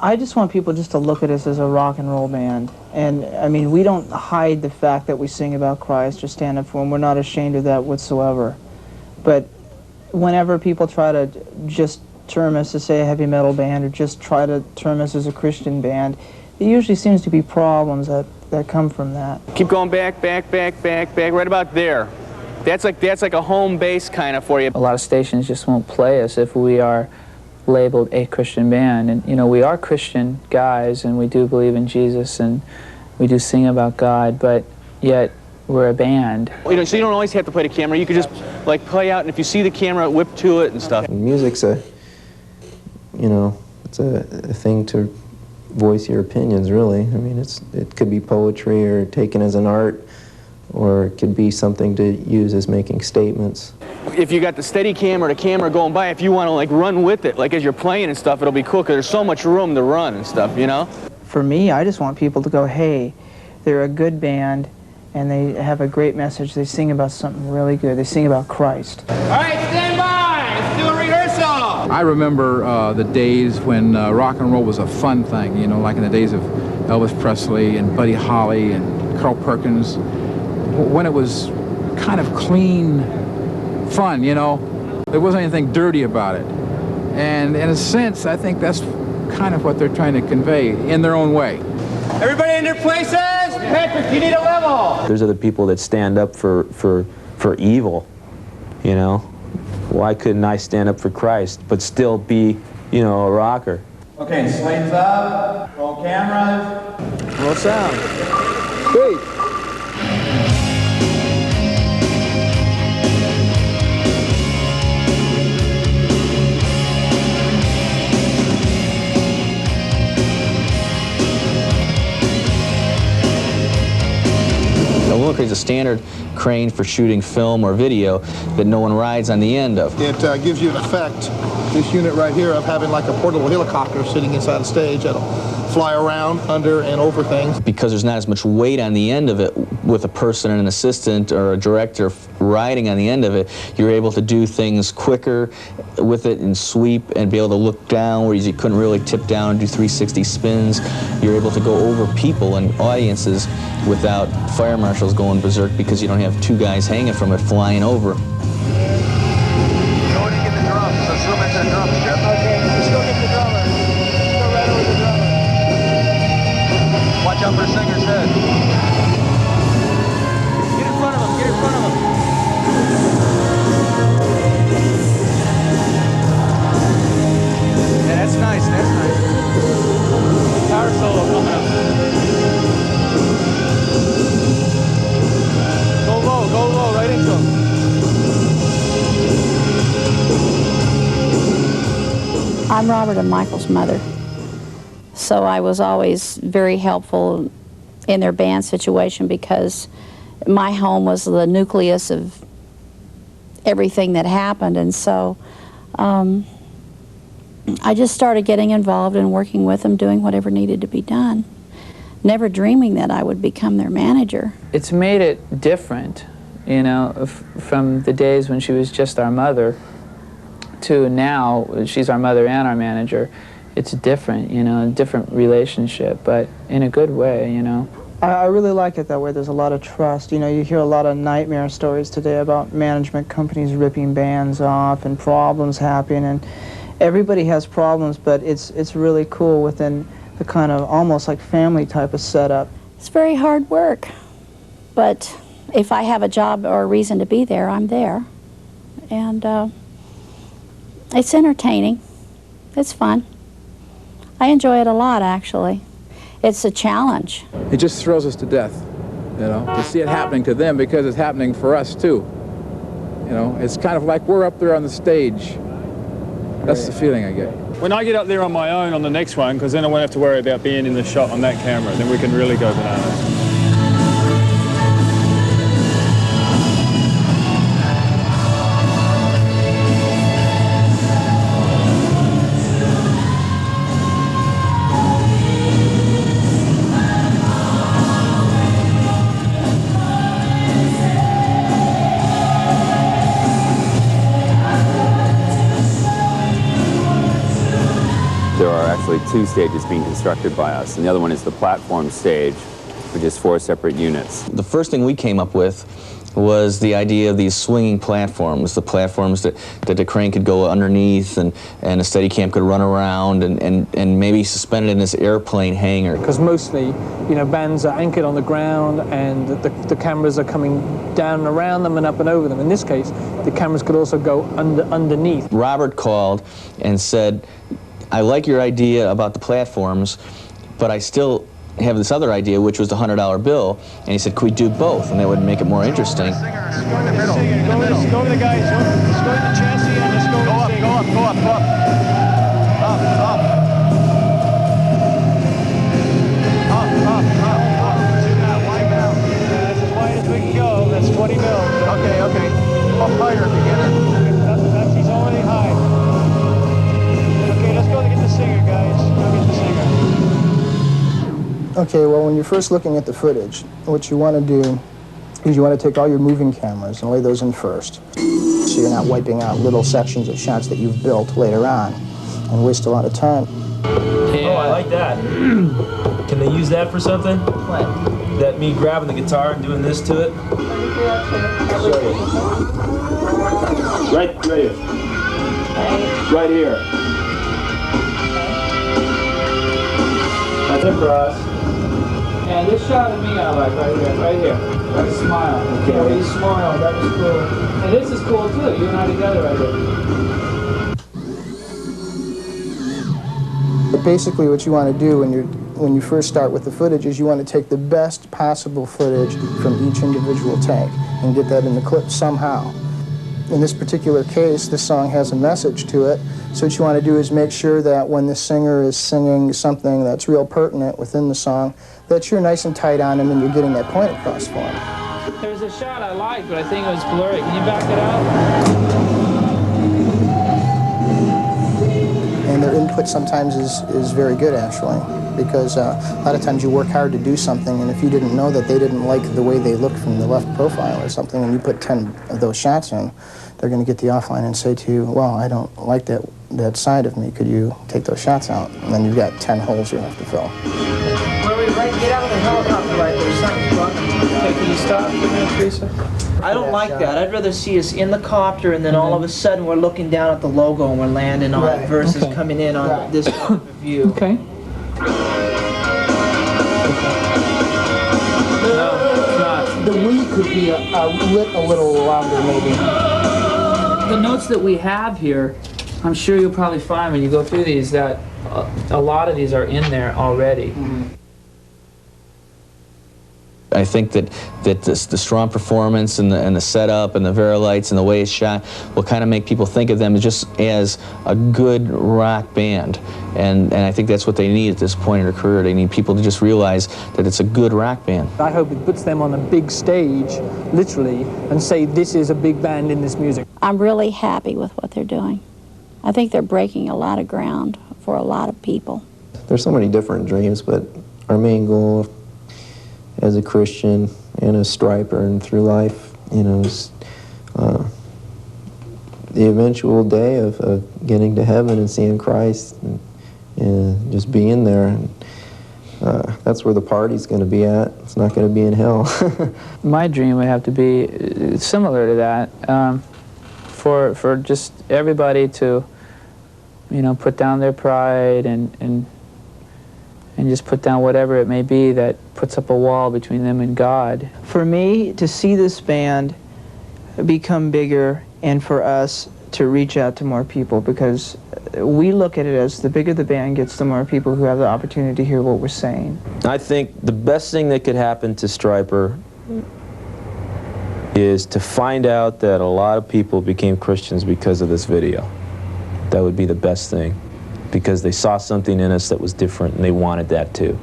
I just want people just to look at us as a rock and roll band. And, I mean, we don't hide the fact that we sing about Christ or stand up for Him. We're not ashamed of that whatsoever. But whenever people try to just term us to say a heavy metal band or just try to term us as a Christian band, there usually seems to be problems that come from that. Keep going back, right about there. That's like a home base kind of for you. A lot of stations just won't play us if we are labeled a Christian band. And, you know, we are Christian guys, and we do believe in Jesus, and we do sing about God, but yet we're a band. You know, so you don't always have to play the camera. You could just, like, play out, and if you see the camera, whip to it and stuff. Music's you know, it's a thing to voice your opinions, really. I mean, it could be poetry or taken as an art, or it could be something to use as making statements. If you got the steady cam or the camera going by, if you want to like run with it, like as you're playing and stuff, it'll be cool because there's so much room to run and stuff, you know? For me, I just want people to go, hey, they're a good band and they have a great message. They sing about something really good. They sing about Christ. All right, stand by. Let's do a rehearsal. I remember the days when rock and roll was a fun thing, you know, like in the days of Elvis Presley and Buddy Holly and Carl Perkins, when it was kind of clean fun, you know. There wasn't anything dirty about it. And in a sense, I think that's kind of what they're trying to convey in their own way. Everybody in their places? Patrick, you need a level. There's other people that stand up for evil, you know. Why couldn't I stand up for Christ, but still be, you know, a rocker? Okay, slates up, roll cameras. Roll sound. Great. Look, there's a standard crane for shooting film or video that no one rides on the end of. It gives you an effect, this unit right here, of having like a portable helicopter sitting inside a stage that'll fly around, under, and over things. Because there's not as much weight on the end of it with a person and an assistant or a director riding on the end of it, you're able to do things quicker with it and sweep and be able to look down where you couldn't really tip down and do 360 spins. You're able to go over people and audiences without fire marshals going berserk because you don't have two guys hanging from it flying over. Go and get the drums. Let's go get the drums, Jeff. Okay, let's go get the drummer. Let's go right over the drummer. Watch out for the singer's head. Get in front of him, get in front of him. Yeah, that's nice, that's nice. Power solo coming up. Go low, right into him. I'm Robert and Michael's mother, so I was always very helpful in their band situation because my home was the nucleus of everything that happened, and so I just started getting involved and working with them, doing whatever needed to be done, never dreaming that I would become their manager. It's made it different, you know, from the days when she was just our mother to now she's our mother and our manager. It's different, you know, a different relationship, but in a good way, you know. I really like it that way. There's a lot of trust. You know, you hear a lot of nightmare stories today about management companies ripping bands off and problems happening, and everybody has problems, but it's really cool within the kind of almost like family type of setup. It's very hard work, but if I have a job or a reason to be there, I'm there. And it's entertaining. It's fun. I enjoy it a lot, actually. It's a challenge. It just thrills us to death, you know, to see it happening to them because it's happening for us too. You know, it's kind of like we're up there on the stage. That's the feeling I get. When I get up there on my own on the next one, because then I won't have to worry about being in the shot on that camera, then we can really go bananas. 2 stages being constructed by us, and the other one is the platform stage, which is 4 separate units. The first thing we came up with was the idea of these swinging platforms, the platforms that the crane could go underneath and a Steadicam could run around and maybe suspended in this airplane hangar. Because mostly, you know, bands are anchored on the ground and the cameras are coming down and around them and up and over them. In this case, the cameras could also go underneath. Robert called and said, I like your idea about the platforms, but I still have this other idea, which was the $100 bill, and he said, could we do both? And that would make it more interesting. Go to the guys, let's go to the chassis and let's go to the singer. Go up. Widen out. That's as wide as we can go. That's 20 mil. Okay. Up higher, beginner. He's already high. Okay, let's go to get the singer, guys. Go get the singer. Okay, well, when you're first looking at the footage, what you want to do is you want to take all your moving cameras and lay those in first, so you're not wiping out little sections of shots that you've built later on and waste a lot of time. Oh, I like that. Can they use that for something? What? That me grabbing the guitar and doing this to it? Right here. Right here. That's across. And this shot of me I like right here. That smile. Yeah, when you smile, that was cool. And this is cool too, you and I together right here. But basically what you want to do when you first start with the footage is you want to take the best possible footage from each individual take and get that in the clip somehow. In this particular case, this song has a message to it, so what you want to do is make sure that when the singer is singing something that's real pertinent within the song, that you're nice and tight on him and you're getting that point across for him. There's a shot I liked, but I think it was blurry. Can you back it up? And their input sometimes is very good, actually, because a lot of times you work hard to do something, and if you didn't know that they didn't like the way they looked from the left profile or something, and you put 10 of those shots in, they're going to get the offline and say to you, well, I don't like that side of me. Could you take those shots out? And then you've got 10 holes you have to fill. Get out of the helicopter right there. Something's wrong. Okay, can you stop for a minute, Teresa? I don't like that. I'd rather see us in the copter and then all of a sudden we're looking down at the logo and we're landing on it versus coming in on this point of view. Okay. No, it's not. The we could be lit a little longer, maybe. The notes that we have here, I'm sure you'll probably find when you go through these that a lot of these are in there already. Mm-hmm. I think that the strong performance and the setup and the Verilights and the way it's shot will kind of make people think of them just as a good rock band, and I think that's what they need at this point in their career. They need people to just realize that it's a good rock band. I hope it puts them on a big stage, literally, and say this is a big band in this music. I'm really happy with what they're doing. I think they're breaking a lot of ground for a lot of people. There's so many different dreams, but our main goal as a Christian and a Stryper and through life, you know, is the eventual day of getting to heaven and seeing Christ and just being there. And, that's where the party's going to be at. It's not going to be in hell. My dream would have to be similar to that, for just everybody to, you know, put down their pride and just put down whatever it may be that puts up a wall between them and God. For me, to see this band become bigger and for us to reach out to more people, because we look at it as the bigger the band gets, the more people who have the opportunity to hear what we're saying. I think the best thing that could happen to Stryper is to find out that a lot of people became Christians because of this video. That would be the best thing, because they saw something in us that was different and they wanted that too.